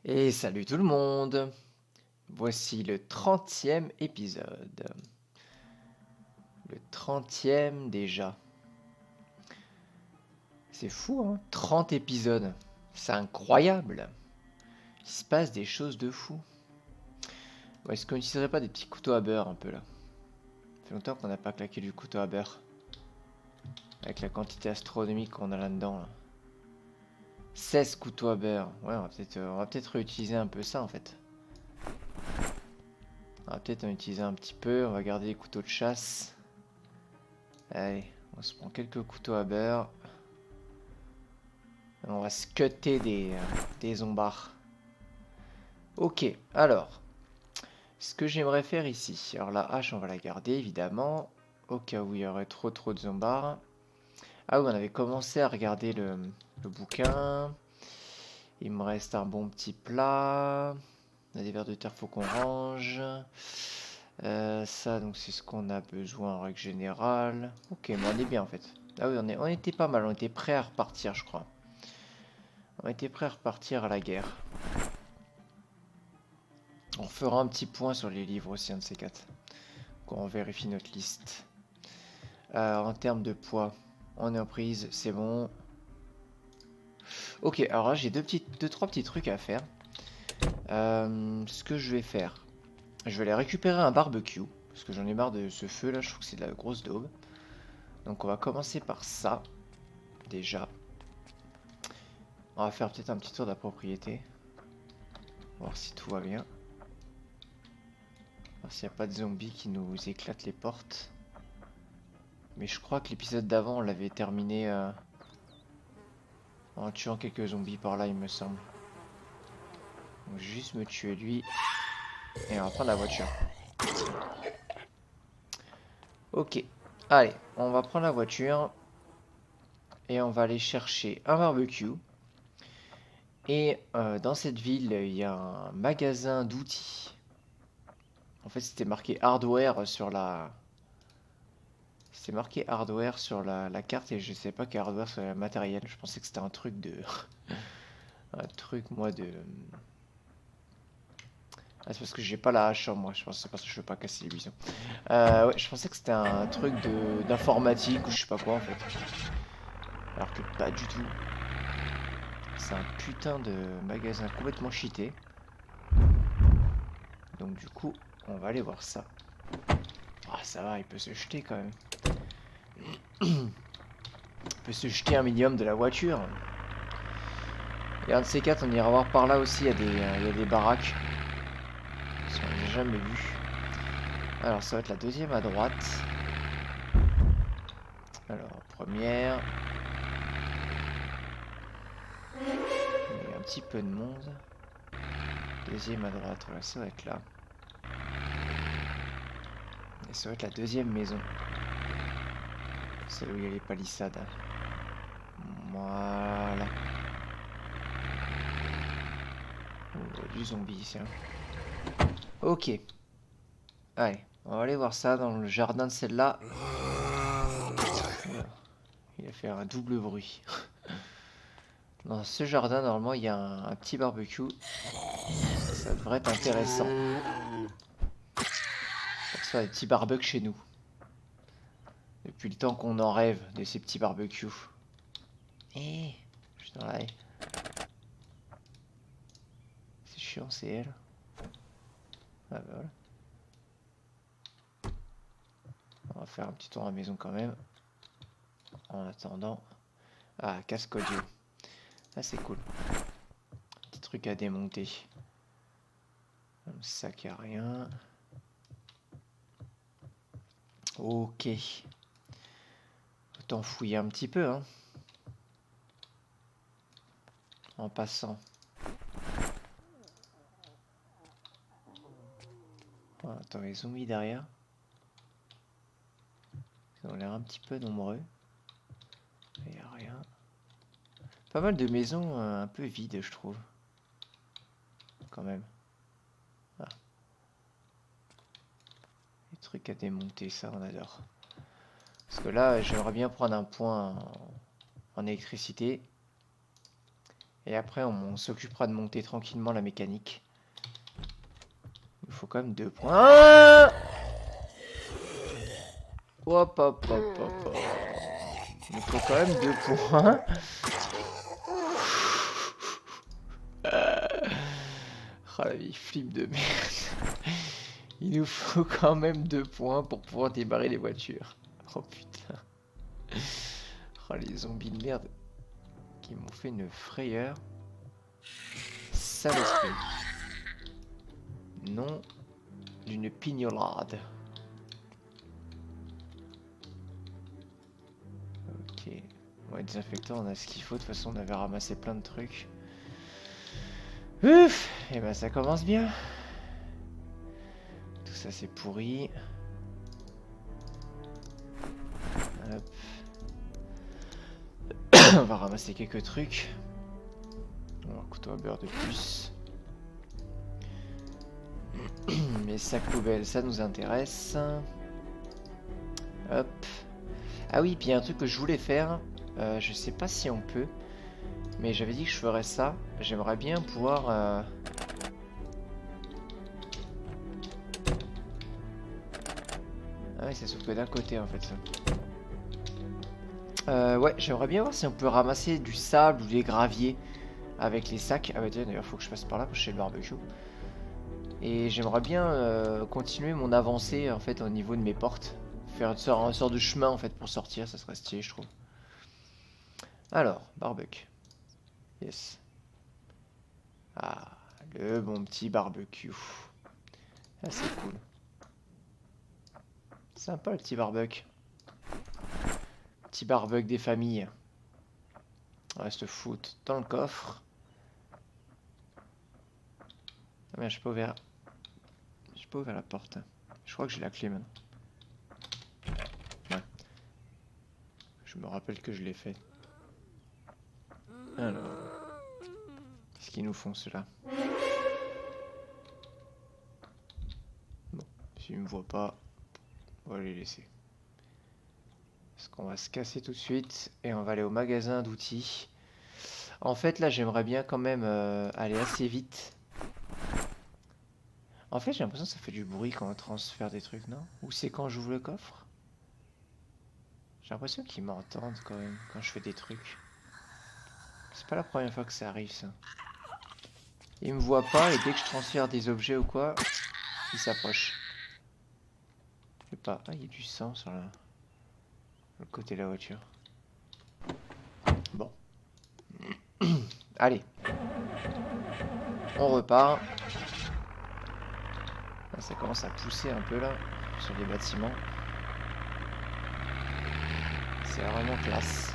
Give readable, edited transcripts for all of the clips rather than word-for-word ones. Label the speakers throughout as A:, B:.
A: Et salut tout le monde! Voici le 30e épisode. Le 30e déjà. C'est fou, hein? 30 épisodes. C'est incroyable. Il se passe des choses de fou. Bon, est-ce qu'on n'utiliserait pas des petits couteaux à beurre un peu là? Ça fait longtemps qu'on n'a pas claqué du couteau à beurre. Avec la quantité astronomique qu'on a là-dedans. Là. 16 couteaux à beurre. Ouais, on va peut-être réutiliser un peu ça en fait. On va peut-être en utiliser un petit peu. On va garder les couteaux de chasse. Allez, on se prend quelques couteaux à beurre. On va se cutter des zombards. Ok, alors, ce que j'aimerais faire ici. Alors la hache, on va la garder évidemment. Au cas où il y aurait trop de zombards. Ah oui, on avait commencé à regarder le bouquin. Il me reste un bon petit plat. On a des vers de terre, faut qu'on range. Ça, donc c'est ce qu'on a besoin en règle générale. Ok, mais on est bien en fait. Ah oui, on était pas mal, on était prêt à repartir, je crois. On était prêt à repartir à la guerre. On fera un petit point sur les livres aussi, un de ces quatre. Quand on vérifie notre liste. En termes de poids, on est en prise, c'est bon. Ok, alors là j'ai trois petits trucs à faire. Ce que je vais faire, je vais aller récupérer un barbecue. Parce que j'en ai marre de ce feu là, je trouve que c'est de la grosse daube. Donc on va commencer par ça, déjà. On va faire peut-être un petit tour de la propriété. Voir si tout va bien. Voir s'il n'y a pas de zombies qui nous éclatent les portes. Mais je crois que l'épisode d'avant, on l'avait terminé en tuant quelques zombies par là, il me semble. Donc juste me tuer lui. Et on va prendre la voiture. Ok. Allez, on va prendre la voiture. Et on va aller chercher un barbecue. Et dans cette ville, il y a un magasin d'outils. En fait, c'était marqué hardware sur la... C'était marqué hardware sur la carte et je sais pas quel hardware sur le matériel. Je pensais que c'était un truc de... un truc, moi, de... Ah, c'est parce que j'ai pas la hache sur moi. Je pense que c'est parce que je veux pas casser les buissons. Ouais, je pensais que c'était un truc d'informatique ou je sais pas quoi, en fait. Alors que pas du tout. C'est un putain de magasin complètement cheaté. Donc du coup, on va aller voir ça. Ah, ça va, il peut se jeter quand même. Il peut se jeter un minimum de la voiture. Et un de ces quatre, on ira voir par là aussi, il y a des baraques. Parce qu'on n'a jamais vu. Alors, ça va être la deuxième à droite. Alors, première. Il y a un petit peu de monde. Deuxième à droite, voilà, ça va être là. Et ça va être la deuxième maison. Celle où il y a les palissades. Voilà. Oh, il y a du zombie ici. Hein. Ok. Allez, on va aller voir ça dans le jardin de celle-là. Il a fait un double bruit. Dans ce jardin, normalement, il y a un petit barbecue. Ça devrait être intéressant. Pour se faire des petits barbecues chez nous. Depuis le temps qu'on en rêve de ces petits barbecues. Eh, je suis dans la haie. C'est chiant, c'est elle. Ah bah voilà. On va faire un petit tour à la maison quand même. En attendant. Ah, casque audio. Ah, c'est cool. Petit truc à démonter. Un sac à rien. Ok. Autant fouiller un petit peu, hein. En passant. Oh, attends, les zombies derrière. Ils ont l'air un petit peu nombreux. Il n'y a rien. Pas mal de maisons un peu vides, je trouve. Quand même. Ah. Des trucs à démonter, ça, on adore. Parce que là, j'aimerais bien prendre un point en électricité. Et après, on s'occupera de monter tranquillement la mécanique. Il nous faut quand même 2 points. Ah, hop, hop, hop, hop, hop. Il nous faut quand même 2 points. Oh la vieille flip de merde. Il nous faut quand même 2 points pour pouvoir démarrer les voitures. Oh putain. Oh les zombies de merde qui m'ont fait une frayeur. Sale esprit. Non d'une pignolade. Ok. Ouais, désinfectant, on a ce qu'il faut. De toute façon, on avait ramassé plein de trucs. Ouf. Et ben ça commence bien. Tout ça c'est pourri. Hop. On va ramasser quelques trucs. Un couteau à beurre de plus. Les sacs poubelles, ça nous intéresse. Hop. Ah oui, puis il y a un truc que je voulais faire. Je sais pas si on peut. Mais j'avais dit que je ferais ça. J'aimerais bien pouvoir... Ah oui, c'est sauf que d'un côté en fait ça. Ouais, j'aimerais bien voir si on peut ramasser du sable ou des graviers avec les sacs. Ah bah tiens, d'ailleurs faut que je passe par là pour chez le barbecue. Et j'aimerais bien continuer mon avancée en fait au niveau de mes portes. Faire une sorte de chemin en fait pour sortir, ça serait stylé je trouve. Alors, barbecue. Yes. Ah, le bon petit barbecue. Ah, c'est cool. Sympa le petit barbecue. Petit barbecue des familles. On reste foot dans le coffre. Ah merde, j'ai pas ouvert. J'ai pas ouvert la porte. Je crois que j'ai la clé maintenant. Ouais. Je me rappelle que je l'ai fait. Alors. Qu'est-ce qu'ils nous font ceux-là? Bon, s'ils me voient pas, on va les laisser. Parce qu'on va se casser tout de suite et on va aller au magasin d'outils. En fait, là, j'aimerais bien quand même aller assez vite. En fait, j'ai l'impression que ça fait du bruit quand on transfère des trucs, non? Ou c'est quand j'ouvre le coffre? J'ai l'impression qu'ils m'entendent quand même quand je fais des trucs. C'est pas la première fois que ça arrive, ça. Ils me voient pas et dès que je transfère des objets ou quoi, ils s'approchent. Je sais pas. Ah, il y a du sang sur le côté de la voiture. Bon. Allez. On repart. Là, ça commence à pousser un peu là, sur les bâtiments. C'est vraiment classe.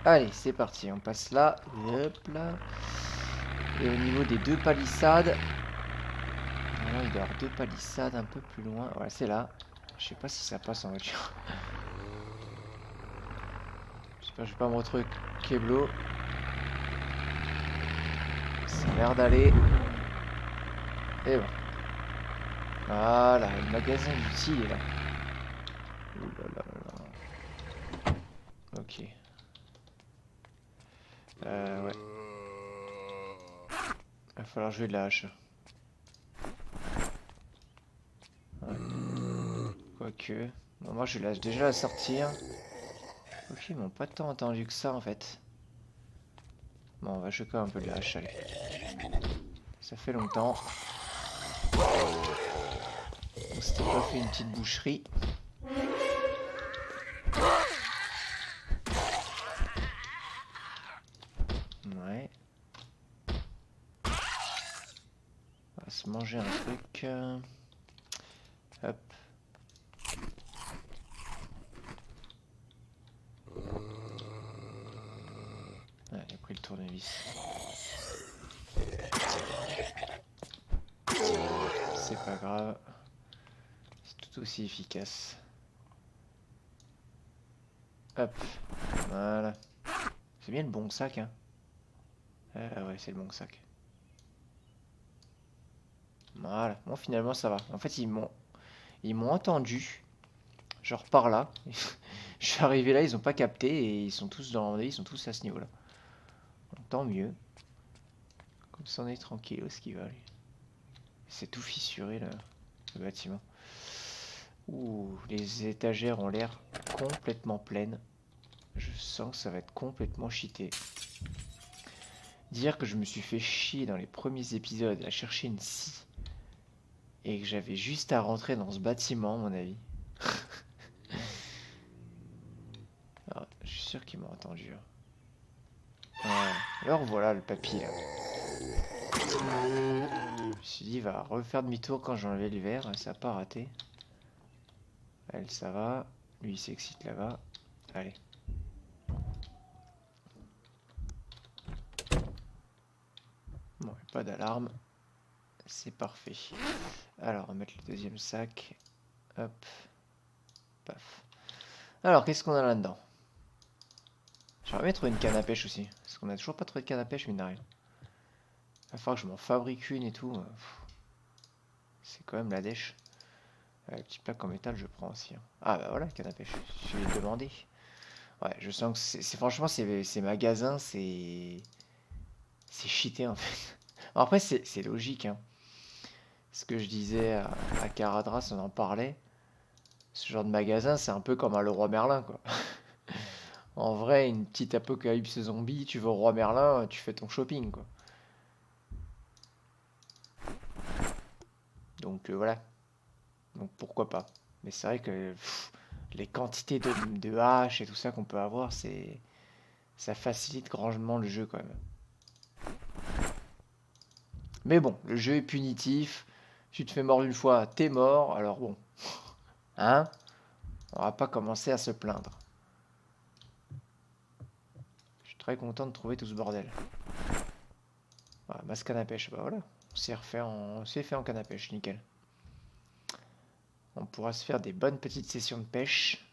A: Allez, c'est parti. On passe là. Hop là. Et au niveau des 2 palissades. Là, il doit y avoir 2 palissades un peu plus loin. Ouais, c'est là. Je sais pas si ça passe en voiture. J'espère que je vais pas me retrouver Keblo. Ça a l'air d'aller. Et bon. Voilà, le magasin d'outils est là. Ouh là là là là. Ok. Ouais. Il va falloir jouer de la hache. Ouais. Quoique. Bon, moi je vais déjà la sortir. Ok, ils m'ont pas tant entendu que ça en fait. Bon, on va jouer quand même un peu de la hache, allez. Ça fait longtemps. On s'était pas fait une petite boucherie. Ouais. On va se manger un truc. Hop. Ouais, il a pris le tournevis. C'est pas grave. C'est tout aussi efficace. Hop. Voilà. C'est bien le bon sac, hein. Ah ouais, c'est le bon sac. Voilà. Bon, finalement, ça va. En fait, ils m'ont entendu. Genre par là. Je suis arrivé là, ils ont pas capté et ils sont tous ils sont tous à ce niveau-là. Donc, tant mieux. Comme ça on est tranquille, où est-ce qu'il va lui? C'est tout fissuré là, le bâtiment. Ouh, les étagères ont l'air complètement pleines. Je sens que ça va être complètement cheaté. Dire que je me suis fait chier dans les premiers épisodes à chercher une scie et que j'avais juste à rentrer dans ce bâtiment, à mon avis. Ah, je suis sûr qu'il m'a entendu. Ouais. Alors voilà le papy là. Je me suis dit, il va refaire demi-tour quand j'ai enlevé le verre, ça n'a pas raté. Elle, ça va. Lui, il s'excite là-bas. Allez. Bon, pas d'alarme. C'est parfait. Alors, on va mettre le deuxième sac. Hop. Paf. Alors, qu'est-ce qu'on a là-dedans? J'aimerais bien trouver une canne à pêche aussi. Parce qu'on a toujours pas trouvé de canne à pêche, mine de rien. Il va falloir que je m'en fabrique une et tout. C'est quand même la dèche. Le petit plaque en métal, je prends aussi. Hein. Ah bah voilà, canne à pêche. Je vais demander. Ouais, je sens que franchement, ces magasins, c'est cheaté en fait. Alors après, c'est logique. Hein. Ce que je disais à Caradras, on en parlait. Ce genre de magasin, c'est un peu comme à Leroy Merlin, quoi. En vrai, une petite apocalypse zombie, tu vas au Roi Merlin, tu fais ton shopping, quoi. Donc voilà. Donc pourquoi pas. Mais c'est vrai que les quantités de haches et tout ça qu'on peut avoir, ça facilite grandement le jeu quand même. Mais bon, le jeu est punitif. Tu te fais mordre une fois, t'es mort. Alors bon, hein, on va pas commencer à se plaindre. Je suis très content de trouver tout ce bordel. Voilà, masse canne à pêche, bah voilà. On s'est fait en canne à pêche, nickel. On pourra se faire des bonnes petites sessions de pêche.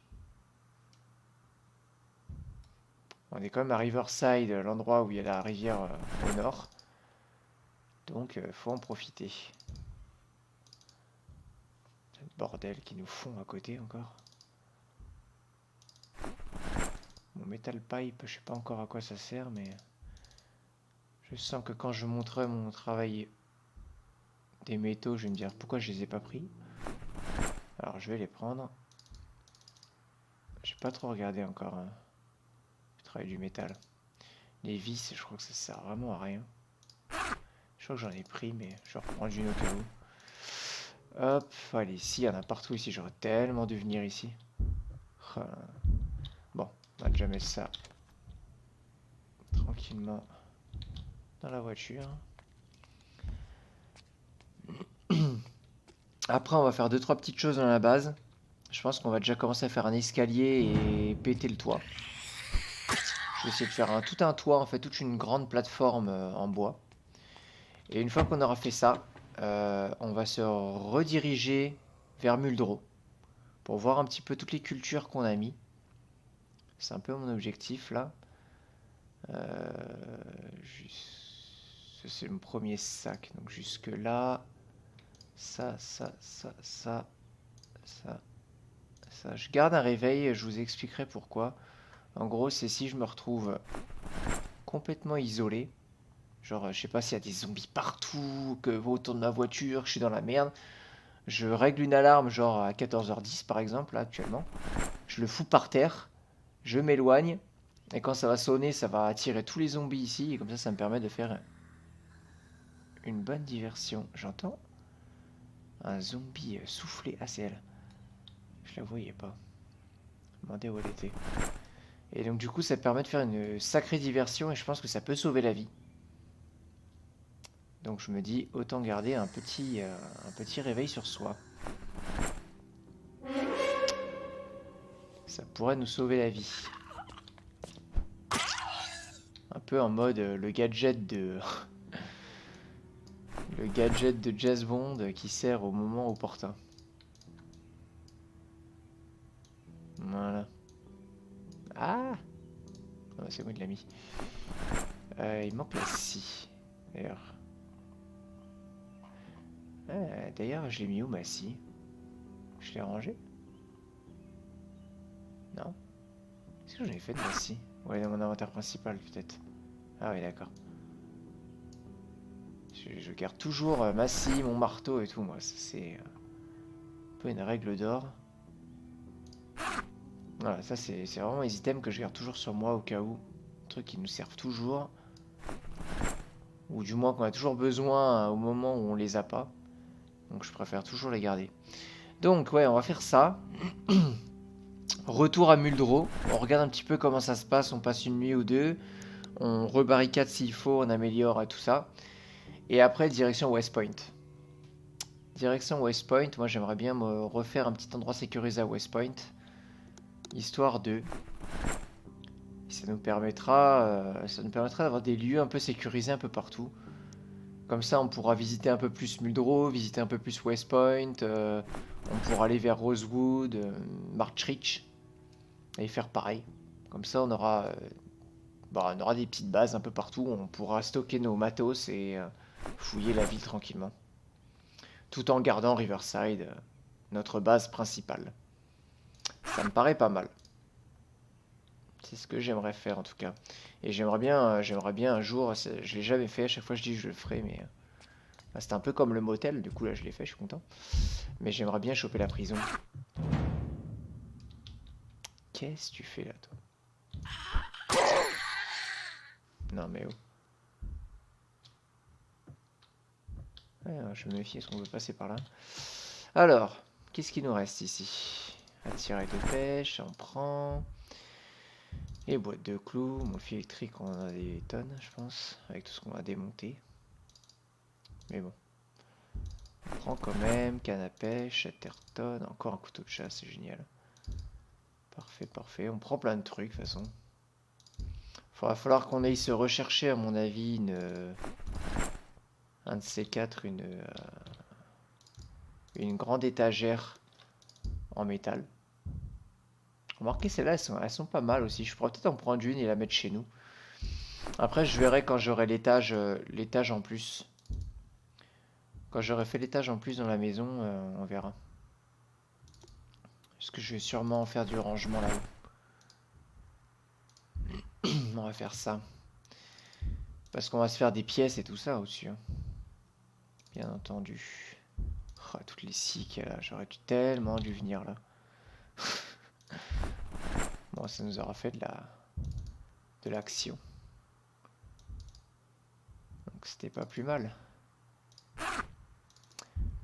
A: On est quand même à Riverside, l'endroit où il y a la rivière au nord. Donc, faut en profiter. C'est le bordel qui nous font à côté encore. Mon metal pipe, je sais pas encore à quoi ça sert, mais je sens que quand je montrerai mon travail des métaux, je vais me dire pourquoi je les ai pas pris. Alors, je vais les prendre. J'ai pas trop regardé encore le travail du métal. Les vis, je crois que ça sert vraiment à rien. Je crois que j'en ai pris, mais je vais reprendre une au cas où. Hop, allez, ici, il y en a partout ici. J'aurais tellement dû venir ici. Bon, on va déjà mettre ça tranquillement dans la voiture. Après, on va faire 2-3 petites choses dans la base. Je pense qu'on va déjà commencer à faire un escalier et péter le toit. Je vais essayer de faire tout un toit, en fait, toute une grande plateforme en bois. Et une fois qu'on aura fait ça, on va se rediriger vers Muldro pour voir un petit peu toutes les cultures qu'on a mis. C'est un peu mon objectif là. C'est mon premier sac. Donc jusque là, ça. Je garde un réveil, je vous expliquerai pourquoi. En gros, c'est si je me retrouve complètement isolé. Genre, je sais pas s'il y a des zombies partout, que autour de ma voiture, je suis dans la merde. Je règle une alarme, genre à 14h10 par exemple, là, actuellement. Je le fous par terre, je m'éloigne, et quand ça va sonner, ça va attirer tous les zombies ici, et comme ça me permet de faire une bonne diversion. J'entends un zombie souffler. Ah, c'est elle. Je la voyais pas. Demandez où elle était. Et donc du coup, ça permet de faire une sacrée diversion, et je pense que ça peut sauver la vie. Donc je me dis, autant garder un petit réveil sur soi. Ça pourrait nous sauver la vie. Un peu en mode le gadget de le gadget de Jazz Bond qui sert au moment opportun. Voilà. Ah, oh, c'est moi qui l'ai mis. Il manque la scie. D'ailleurs. D'ailleurs, je l'ai mis où ma scie? Je l'ai rangée? Non? Est-ce que j'en ai fait de ma scie? Ouais, dans mon inventaire principal peut-être. Ah oui, d'accord. Je garde toujours ma scie, mon marteau et tout, moi. C'est un peu une règle d'or. Voilà, ça c'est vraiment les items que je garde toujours sur moi au cas où. Trucs qui nous servent toujours. Ou du moins qu'on a toujours besoin au moment où on les a pas. Donc je préfère toujours les garder. Donc ouais, on va faire ça. Retour à Muldro. On regarde un petit peu comment ça se passe. On passe une nuit ou deux. On rebarricade s'il faut. On améliore tout ça. Et après, direction West Point. Direction West Point. Moi, j'aimerais bien me refaire un petit endroit sécurisé à West Point. Histoire de... ça nous permettra d'avoir des lieux un peu sécurisés un peu partout. Comme ça, on pourra visiter un peu plus Muldro, visiter un peu plus West Point. On pourra aller vers Rosewood, Marchridge. Et faire pareil. Comme ça, on aura des petites bases un peu partout. On pourra stocker nos matos et fouiller la ville tranquillement. Tout en gardant Riverside, notre base principale. Ça me paraît pas mal. C'est ce que j'aimerais faire en tout cas. Et j'aimerais bien un jour, je l'ai jamais fait, à chaque fois je dis que je le ferai, mais c'est un peu comme le motel, du coup là je l'ai fait, je suis content. Mais j'aimerais bien choper la prison. Qu'est-ce que tu fais là, toi? Non mais oh. Ouais, je me méfie, est-ce qu'on veut passer par là? Alors, qu'est-ce qu'il nous reste ici? Attirer de pêche, on prend. Et boîte de clous, mon fil électrique, on en a des tonnes, je pense, avec tout ce qu'on a démonté. Mais bon. On prend quand même, canne à pêche, Chatterton, encore un couteau de chasse, c'est génial. Parfait, parfait. On prend plein de trucs, de toute façon. Il va falloir qu'on aille se rechercher, à mon avis, un de ces quatre, une grande étagère en métal. Remarquez, celles-là, elles sont pas mal aussi. Je pourrais peut-être en prendre une et la mettre chez nous. Après, je verrai quand j'aurai l'étage en plus. Quand j'aurai fait l'étage en plus dans la maison, on verra. Parce que je vais sûrement faire du rangement là-haut. On va faire ça. Parce qu'on va se faire des pièces et tout ça au-dessus. Hein. Bien entendu. Oh, toutes les scies qu'il y a là. J'aurais tellement dû venir là. Bon, ça nous aura fait de l'action. Donc c'était pas plus mal.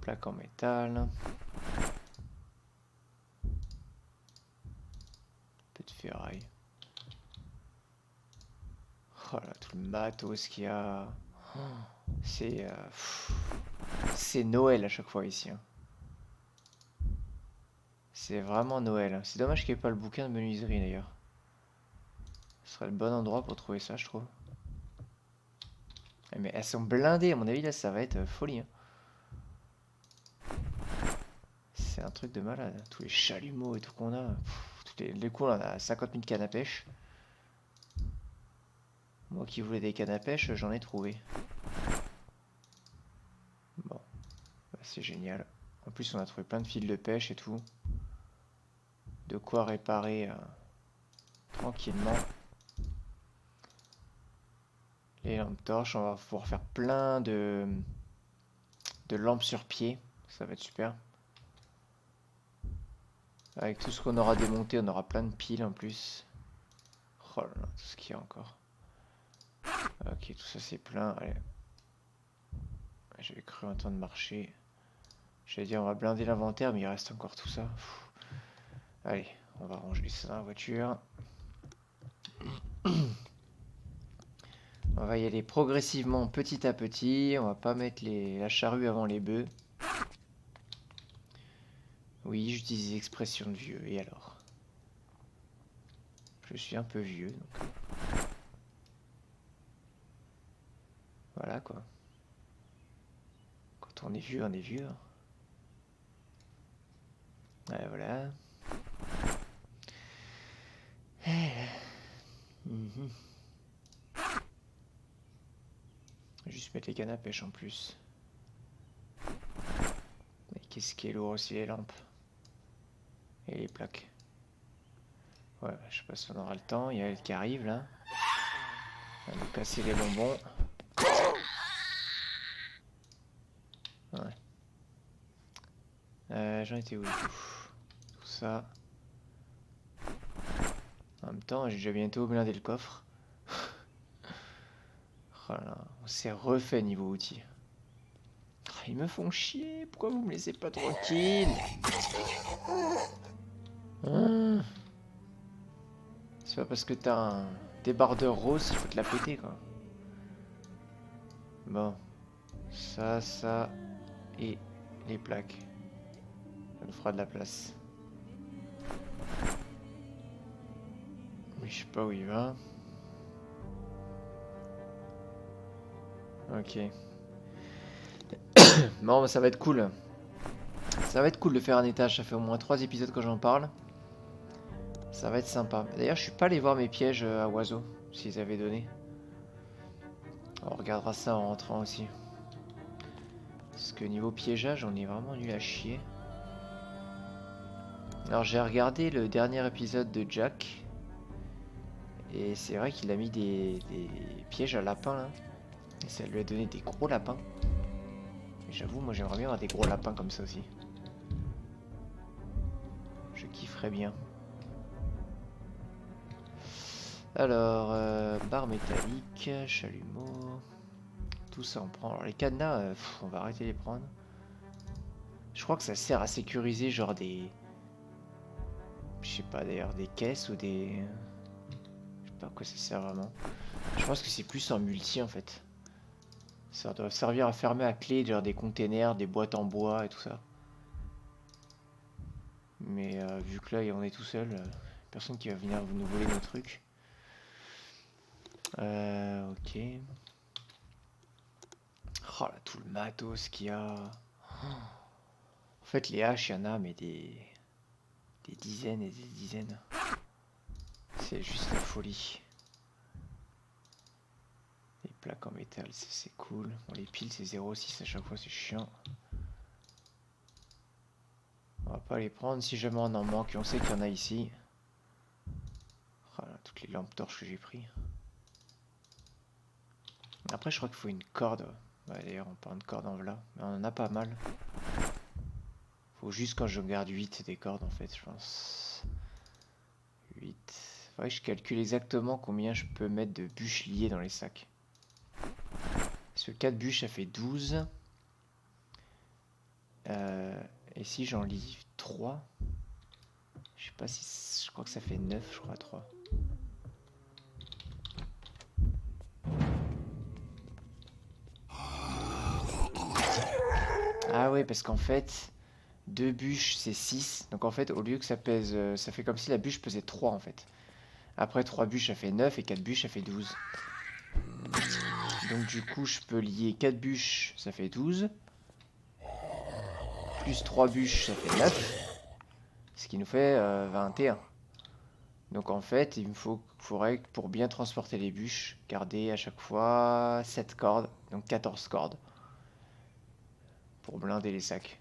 A: Plaque en métal. Peu de ferraille. Oh là, tout le matos qu'il y a. Oh, c'est Noël à chaque fois ici. Hein. C'est vraiment Noël. C'est dommage qu'il n'y ait pas le bouquin de menuiserie d'ailleurs. Ce serait le bon endroit pour trouver ça, je trouve. Mais elles sont blindées, à mon avis, là, ça va être folie. Hein. C'est un truc de malade. Tous les chalumeaux et tout qu'on a. Les coups, on a 50 000 cannes à pêche. Moi qui voulais des cannes à pêche, j'en ai trouvé. Bon, bah, c'est génial. En plus, on a trouvé plein de fils de pêche et tout. De quoi réparer tranquillement. Les lampes torches, on va pouvoir faire plein de lampes sur pied. Ça va être super. Avec tout ce qu'on aura démonté, on aura plein de piles en plus. Oh là là, tout ce qu'il y a encore. Ok, tout ça c'est plein. Allez. J'avais cru entendre marcher. J'allais dire on va blinder l'inventaire, mais il reste encore tout ça. Pff. Allez, on va ranger ça dans la voiture. On va y aller progressivement, petit à petit. On va pas mettre la charrue avant les bœufs. Oui, j'utilise des expressions de vieux. Et alors? Je suis un peu vieux, donc... Voilà, quoi. Quand on est vieux, on est vieux. Hein. Ouais, voilà. Mhm. Juste mettre les cannes à pêche en plus. Mais qu'est-ce qui est lourd aussi, les lampes. Et les plaques. Ouais, je sais pas si on aura le temps. Il y a elle qui arrive là. On va nous casser les bonbons. Ouais. J'en étais où du coup? Tout ça. En même temps, j'ai déjà bientôt blindé le coffre. Oh là là, on s'est refait niveau outils. Oh, ils me font chier, pourquoi vous me laissez pas tranquille? Hein? C'est pas parce que t'as un débardeur rose qu'il faut te la péter quoi. Bon, ça et les plaques. Ça nous fera de la place. Mais je sais pas où il va. Ok. Bon, bah, ça va être cool. Ça va être cool de faire un étage. Ça fait au moins 3 épisodes que j'en parle. Ça va être sympa. D'ailleurs, je suis pas allé voir mes pièges à oiseaux, s'ils avaient donné. On regardera ça en rentrant aussi. Parce que niveau piégeage, on est vraiment nul à chier. Alors j'ai regardé le dernier épisode de Jack. Et c'est vrai qu'il a mis des pièges à lapins là. Et ça lui a donné des gros lapins. J'avoue, moi j'aimerais bien avoir des gros lapins comme ça aussi. Je kifferais bien. Alors, barre métallique, chalumeau. Tout ça on prend. Alors les cadenas, on va arrêter de les prendre. Je crois que ça sert à sécuriser genre des... Je sais pas d'ailleurs, des caisses ou des... Je sais pas à quoi ça sert vraiment. Je pense que c'est plus en multi en fait. Ça doit servir à fermer à clé genre des containers, des boîtes en bois et tout ça. Mais vu que là on est tout seul, personne qui va venir nous voler nos trucs. Ok. Oh là, tout le matos qu'il y a. En fait les haches, il y en a mais des dizaines et des dizaines. C'est juste la folie. Les plaques en métal, c'est cool. Bon, les piles, c'est 0,6 à chaque fois, c'est chiant. On va pas les prendre si jamais on en manque. Et on sait qu'il y en a ici. Voilà, toutes les lampes torches que j'ai pris. Après, je crois qu'il faut une corde. Ouais, d'ailleurs, on parle de corde en voilà. Mais on en a pas mal. Faut juste quand je garde 8 des cordes, en fait, je pense. 8. Faudrait que je calcule exactement combien je peux mettre de bûches liées dans les sacs. Parce que 4 bûches, ça fait 12. Et si j'en lis 3, je sais pas si... Je crois que ça fait 9, je crois, 3. Ah ouais, parce qu'en fait, 2 bûches, c'est 6. Donc en fait, au lieu que ça pèse... ça fait comme si la bûche pesait 3, en fait. Après, 3 bûches, ça fait 9. Et 4 bûches, ça fait 12. Donc du coup, je peux lier 4 bûches, ça fait 12. Plus 3 bûches, ça fait 9. Ce qui nous fait 21. Donc en fait, il me faudrait, pour bien transporter les bûches, garder à chaque fois 7 cordes. Donc 14 cordes. Pour blinder les sacs.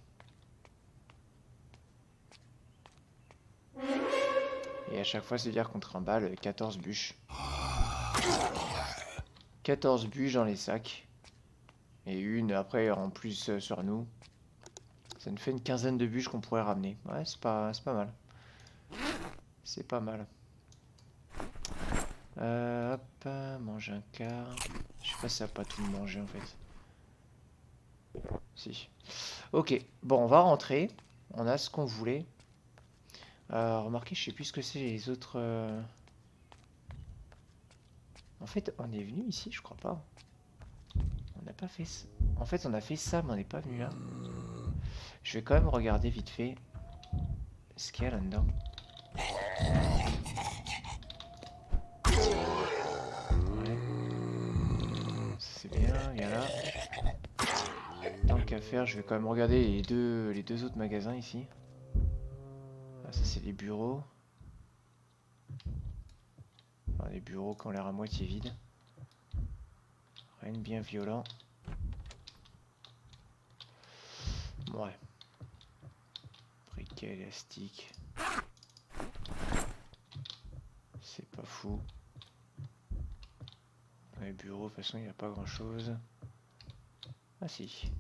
A: Et à chaque fois, c'est dire qu'on trimballe 14 bûches. 14 bûches dans les sacs. Et une après en plus sur nous. Ça nous fait une quinzaine de bûches qu'on pourrait ramener. Ouais, c'est pas mal. C'est pas mal. Hop, manger un quart. Je sais pas si ça va pas tout manger en fait. Si. Ok, bon, on va rentrer. On a ce qu'on voulait. Remarquez, je sais plus ce que c'est les autres... En fait, on est venu ici, je crois pas. On n'a pas fait ça. En fait, on a fait ça, mais on n'est pas venu là. Je vais quand même regarder vite fait ce qu'il y a là-dedans. Ouais. C'est bien, viens là. Tant qu'à faire, je vais quand même regarder les deux autres magasins ici. Ah, ça, c'est les bureaux. Enfin, les bureaux qui ont l'air à moitié vides. Rien de bien violent. Ouais. Briquet élastique. C'est pas fou. Dans les bureaux, de toute façon, il n'y a pas grand-chose. Ah si.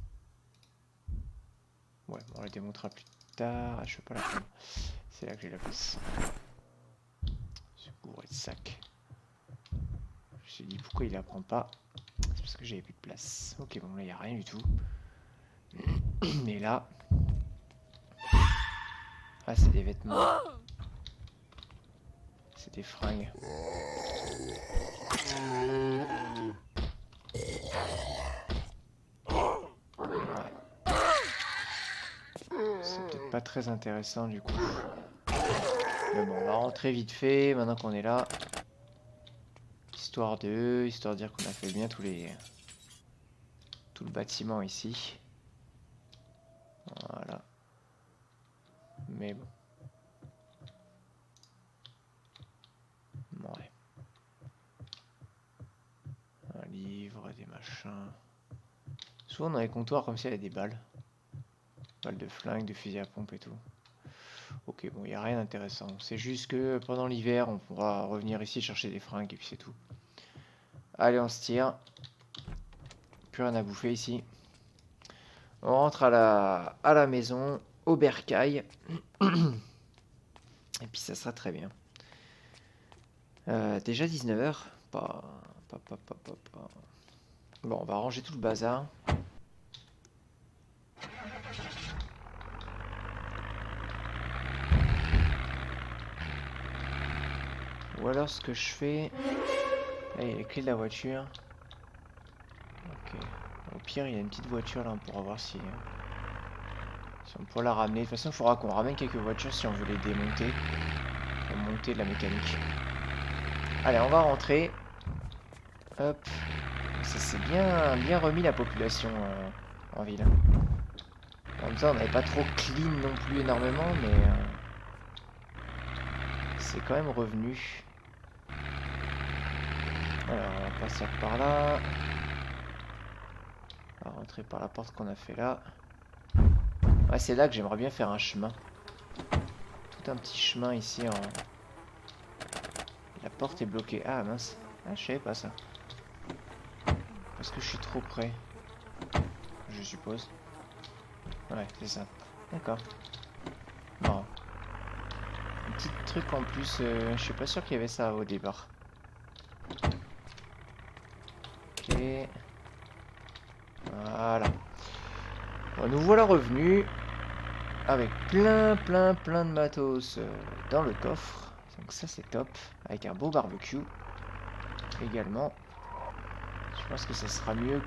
A: Ouais, bon, on la démontrera plus tard. Ah, je peux pas la prendre. C'est là que j'ai la place. Ce bourré de sac. Je me suis dit pourquoi il la prend pas. C'est parce que j'avais plus de place. Ok, bon, là, il n'y a rien du tout. Mais là... Ah, c'est des vêtements. C'est des fringues. Ouais. C'est peut-être pas très intéressant du coup. Mais bon, on va rentrer vite fait maintenant qu'on est là. Histoire de dire qu'on a fait bien tout le bâtiment ici. Voilà. Mais bon. Ouais. Un livre, des machins. Souvent dans les comptoirs comme ça, il y a des balles. Balles de flingue, de fusil à pompe et tout. Ok, bon, il n'y a rien d'intéressant. C'est juste que pendant l'hiver, on pourra revenir ici chercher des fringues et puis c'est tout. Allez, on se tire. Plus rien à bouffer ici. On rentre à la maison, au bercail. Et puis ça sera très bien. Déjà 19h. Pas. Bon, on va ranger tout le bazar. Ou alors ce que je fais... Là, il y a les clés de la voiture. Ok. Au pire, il y a une petite voiture là, on pourra voir si on pourra la ramener. De toute façon, il faudra qu'on ramène quelques voitures si on veut les démonter. Pour monter de la mécanique. Allez, on va rentrer. Hop. Ça s'est bien remis la population en ville. En même temps, on n'avait pas trop clean non plus énormément, mais c'est quand même revenu. Alors, on va passer par là. On va rentrer par la porte qu'on a fait là. Ouais, c'est là que j'aimerais bien faire un chemin. Tout un petit chemin ici en... La porte est bloquée. Ah mince. Ah, je savais pas ça. Parce que je suis trop près. Je suppose. Ouais, c'est ça. D'accord. Non. Un petit truc en plus. Je suis pas sûr qu'il y avait ça au départ. Ok. Voilà. Bon, nous voilà revenus. Avec plein de matos dans le coffre. Donc ça c'est top. Avec un beau barbecue. Également. Je pense que ça sera mieux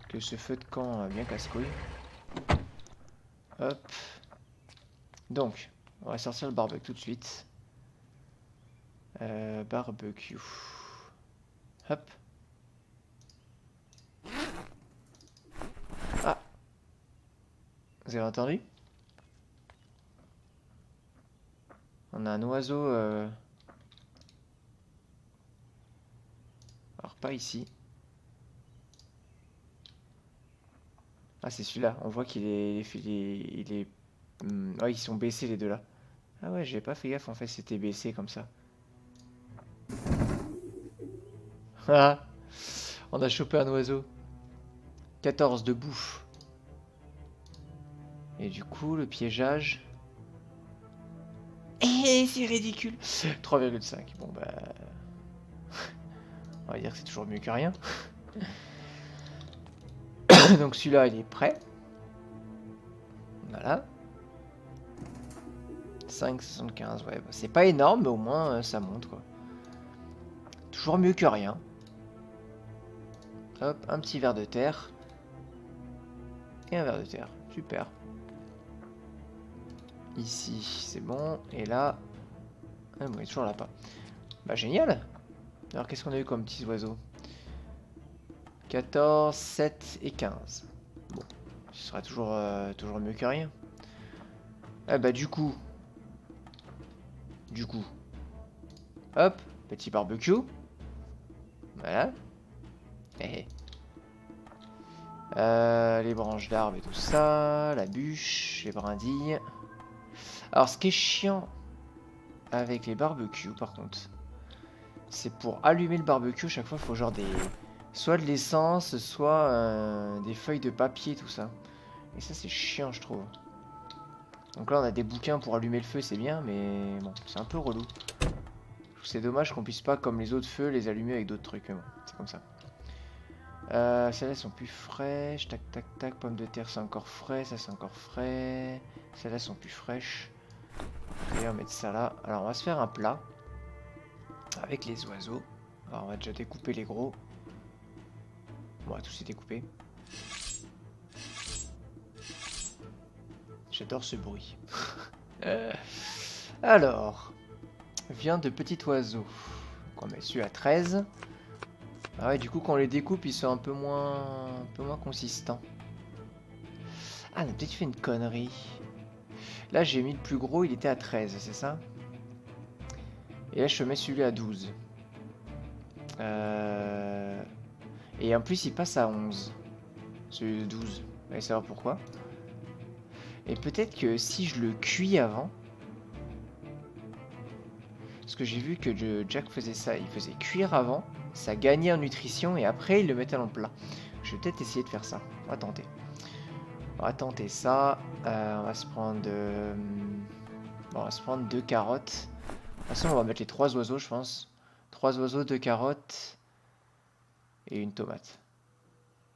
A: que ce feu de camp bien casse-couille. Hop. Donc, on va sortir le barbecue tout de suite. Barbecue. Hop. Ah. Vous avez entendu? On a un oiseau... Alors pas ici. Ah c'est celui-là. On voit qu'il est... Ouais, ils sont baissés les deux là. Ah ouais, j'ai pas fait gaffe en fait, c'était baissé comme ça. Ah. On a chopé un oiseau. 14 de bouffe. Et du coup, le piégeage... Eh, c'est ridicule. 3,5. Bon bah... On va dire que c'est toujours mieux que rien. Donc celui-là, il est prêt. Voilà. 5,75. Ouais, bah, c'est pas énorme, mais au moins ça monte quoi. Toujours mieux que rien. Hop, un petit verre de terre. Et un verre de terre. Super. Ici, c'est bon. Et là... Ah bon, il est toujours là pas. Bah génial. Alors qu'est-ce qu'on a eu comme petits oiseaux? 14, 7 et 15. Bon, ce sera toujours mieux que rien. Ah bah du coup... Hop, petit barbecue. Voilà. Les branches d'arbres et tout ça. La bûche, les brindilles. Alors ce qui est chiant avec les barbecues par contre, c'est pour allumer le barbecue, chaque fois, il faut genre des... soit de l'essence, soit des feuilles de papier, tout ça. Et ça, c'est chiant, je trouve. Donc là, on a des bouquins pour allumer le feu, c'est bien, mais bon, c'est un peu relou. C'est dommage qu'on puisse pas, comme les autres feux, les allumer avec d'autres trucs. Mais bon, c'est comme ça. Celles-là sont plus fraîches. Tac, tac, tac. Pommes de terre, c'est encore frais. Ça, c'est encore frais. Celles-là sont plus fraîches. D'ailleurs, mettre ça là. Alors, on va se faire un plat avec les oiseaux. Alors, on va déjà découper les gros. Bon, on va tous les découper. J'adore ce bruit. Alors, viande de petit oiseau. Donc, on met celui à 13. Ah ouais, du coup, quand on les découpe, ils sont un peu moins consistants. Ah, on a peut-être fait une connerie. Là, j'ai mis le plus gros, il était à 13, c'est ça? Et là, je mets celui à 12. Et en plus, il passe à 11. Celui de 12. Vous allez savoir pourquoi. Et peut-être que si je le cuis avant... Parce que j'ai vu que Jack faisait ça. Il faisait cuire avant. Ça gagnait en nutrition et après, il le mettait dans le plat. Je vais peut-être essayer de faire ça. On va tenter. On va tenter ça. On va se prendre... Bon, on va se prendre 2 carottes. De toute façon, on va mettre les 3 oiseaux, je pense. 3 oiseaux, 2 carottes et une tomate.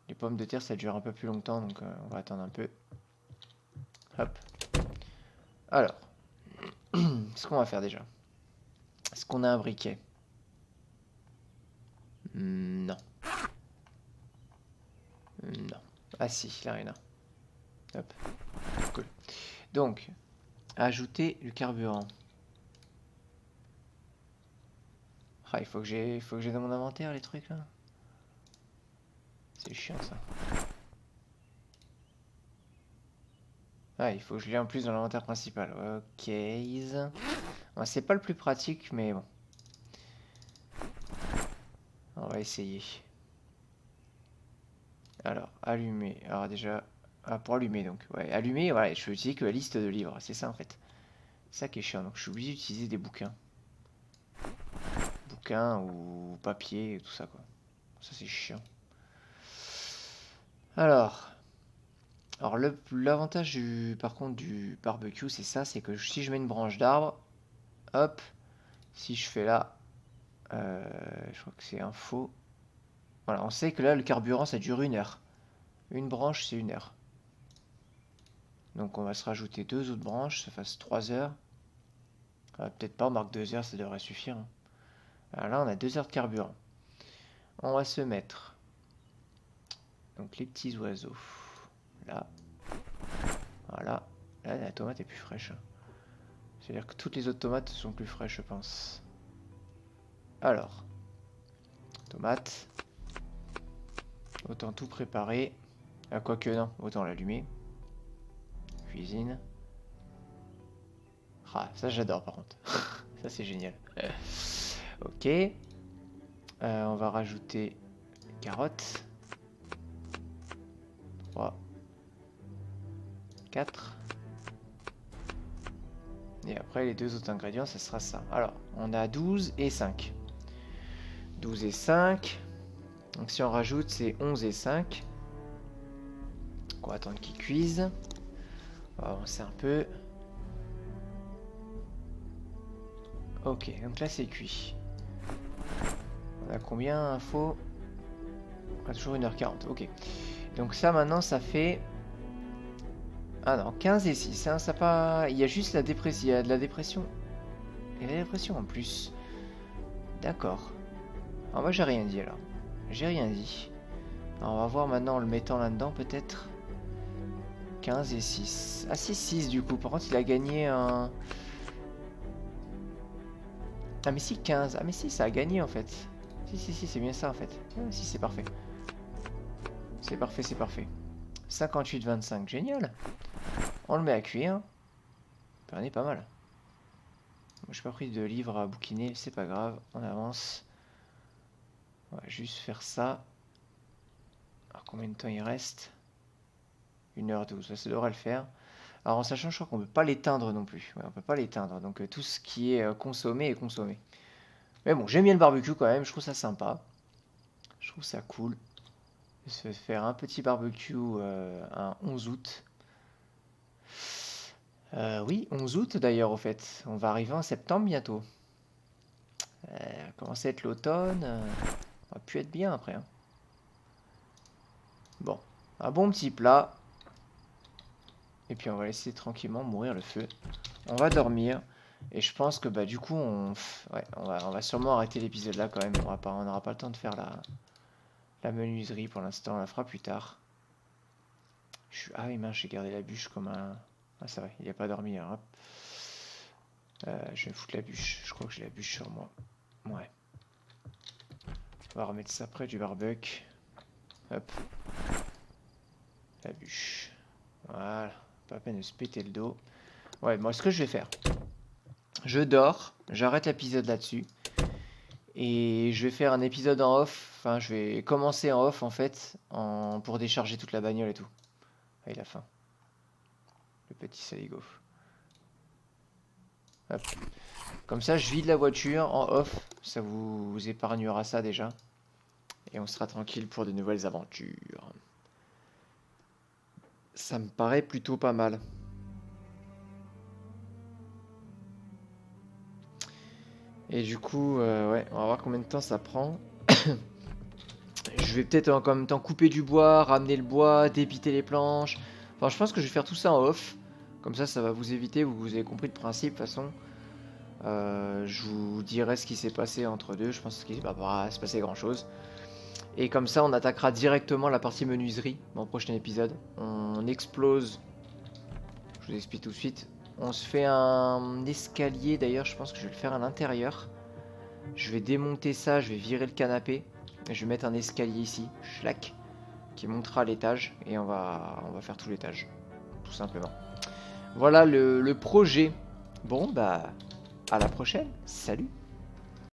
A: Les pommes de terre, ça dure un peu plus longtemps, donc on va attendre un peu. Hop. Alors, ce qu'on va faire déjà. Est-ce qu'on a un briquet? Non. Non. Ah si, là, il y en a. Hop. Cool. Donc, ajouter le carburant. Ah, il faut que j'ai dans mon inventaire les trucs là. C'est chiant ça. Ah, il faut que je l'ai en plus dans l'inventaire principal. Ok. Bon, c'est pas le plus pratique, mais bon. On va essayer. Alors, allumer. Alors déjà, pour allumer donc. Ouais, allumer, voilà, je peux utiliser que la liste de livres. C'est ça en fait. C'est ça qui est chiant. Donc je suis obligé d'utiliser des bouquins. Bouquins ou papier, et tout ça quoi. Ça c'est chiant. Alors, l'avantage par contre du barbecue, c'est ça, c'est que si je mets une branche d'arbre, hop, si je fais là, je crois que c'est un faux. Voilà, on sait que là le carburant ça dure 1 heure. Une branche c'est 1 heure. Donc on va se rajouter 2 autres branches, ça fasse 3 heures. Peut-être pas, on marque 2 heures, ça devrait suffire. Hein. Alors là on a 2 heures de carburant. On va se mettre donc les petits oiseaux. Là. Voilà. Là la tomate est plus fraîche. C'est-à-dire que toutes les autres tomates sont plus fraîches je pense. Alors. Tomate. Autant tout préparer. Ah, quoique non, autant l'allumer. Cuisine. Ah, ça j'adore par contre. Ça c'est génial. Ok. On va rajouter carottes. 3. 4. Et après les 2 autres ingrédients, ça sera ça. Alors, on a 12 et 5. 12 et 5. Donc si on rajoute, c'est 11 et 5. On va attendre qu'ils cuisent. On va avancer un peu. Ok, donc là c'est cuit. On a combien info? On a toujours 1h40, ok. Donc ça maintenant ça fait... Ah non, 15 et 6, hein, ça pas... Il y a juste la dépression, il y a de la dépression. Il y a de la dépression en plus. D'accord. Alors moi j'ai rien dit alors. J'ai rien dit. Alors, on va voir maintenant en le mettant là-dedans peut-être. 15 et 6. Ah c'est 6 du coup, par contre il a gagné un... Ah mais si 15, ah mais si ça a gagné en fait. Si c'est bien ça en fait. Ah, si c'est parfait. C'est parfait, c'est parfait. 58-25, génial. On le met à cuire. On est pas mal. Moi j'ai pas pris de livre à bouquiner, c'est pas grave, on avance. On va juste faire ça. Alors combien de temps il reste? 1h12, ça devrait le faire. Alors en sachant, je crois qu'on peut pas l'éteindre non plus. Ouais, on peut pas l'éteindre, donc tout ce qui est consommé est consommé. Mais bon, j'aime bien le barbecue quand même, je trouve ça sympa. Je trouve ça cool. Je vais faire un petit barbecue un 11 août. Oui, 11 août d'ailleurs au fait. On va arriver en septembre bientôt. Commence à être l'automne. On va plus être bien après. Hein. Bon, un bon petit plat. Et puis on va laisser tranquillement mourir le feu. On va dormir. Et je pense que bah du coup ouais, on va sûrement arrêter l'épisode là quand même. On n'aura pas le temps de faire la menuiserie pour l'instant. On la fera plus tard. Ah oui mince, j'ai gardé la bûche comme un... Ah c'est vrai, il n'a pas dormi. Hein. Je vais me foutre la bûche. Je crois que j'ai la bûche sur moi. Ouais. On va remettre ça près du barbecue. Hop. La bûche. Voilà. Pas la peine de se péter le dos. Ouais, moi ce que je vais faire. Je dors. J'arrête l'épisode là-dessus. Et je vais faire un épisode en off. Enfin, je vais commencer en off en fait. Pour décharger toute la bagnole et tout. Ah, il a faim. Le petit saligo. Hop. Comme ça, je vide la voiture en off. Ça vous épargnera ça déjà. Et on sera tranquille pour de nouvelles aventures. Ça me paraît plutôt pas mal. Et du coup, ouais, on va voir combien de temps ça prend. Je vais peut-être en même temps couper du bois, ramener le bois, dépiter les planches. Enfin, je pense que je vais faire tout ça en off. Comme ça va vous éviter, vous avez compris le principe de toute façon. Je vous dirai ce qui s'est passé entre deux. Je pense qu'il va pas se passer grand chose. Et comme ça, on attaquera directement la partie menuiserie dans le prochain épisode. On explose. Je vous explique tout de suite. On se fait un escalier. D'ailleurs, je pense que je vais le faire à l'intérieur. Je vais démonter ça. Je vais virer le canapé. Et je vais mettre un escalier ici. Schlack. Qui montera à l'étage. Et on va faire tout l'étage. Tout simplement. Voilà le projet. Bon, bah, à la prochaine. Salut!